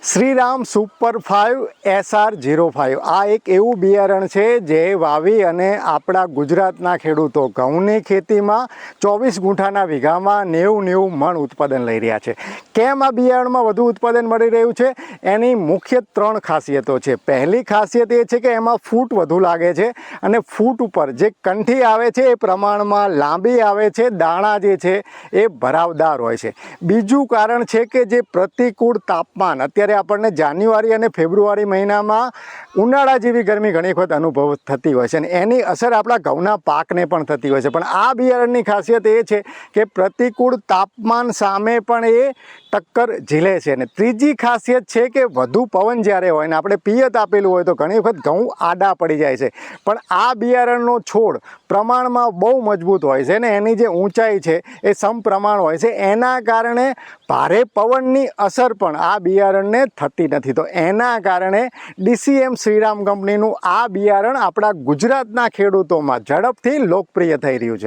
Shriram super 5 SR05 આ એક એવું બિયારણ છે જે વાવી અને આપણા ગુજરાતના ખેડૂતો ઘઉંની ખેતીમાં 24 ગુંઠાના વીઘામાં 90 મણ ઉત્પાદન લઈ રહ્યા છે. કેમ આ બિયારણમાં વધુ ઉત્પાદન મળી રહ્યું છે? એની મુખ્ય 3 ખાસિયતો છે. પહેલી ખાસિયત એ છે કે એમાં ફૂટ વધુ લાગે છે અને ફૂટ ઉપર જે કંઠી આવે છે એ પ્રમાણમાં લાંબી આવે છે. દાણા જે છે એ ભરાવદાર હોય છે. બીજું કારણ છે કે જે પ્રતિકૂળ તાપમાન અત્યારે આપણને જાન્યુઆરી અને ફેબ્રુઆરી મહિનામાં ઉનાળા જેવી ગરમી ઘણી વખત અનુભવ થતી હોય છે અને એની અસર આપણા ઘઉંના પાકને પણ થતી હોય છે. પણ આ બિયારણની ખાસિયત એ છે કે પ્રતિકૂળ તાપમાન સામે પણ એ ટક્કર ઝીલે છે. અને ત્રીજી ખાસિયત છે કે વધુ પવન જ્યારે હોય ને આપણે પિયત આપેલું હોય તો ઘણી વખત ઘઉં આડા પડી જાય છે. પણ આ બિયારણનો છોડ પ્રમાણમાં બહુ મજબૂત હોય છે ને એની જે ઊંચાઈ છે એ સમપ્રમાણ હોય છે. એના કારણે ભારે પવનની અસર પણ આ બિયારણને થતી નથી. તો એના કારણે DCM શ્રીરામ કંપનીનું આ બિયારણ આપણા ગુજરાતના ખેડૂતોમાં ઝડપથી લોકપ્રિય થઈ રહ્યું છે.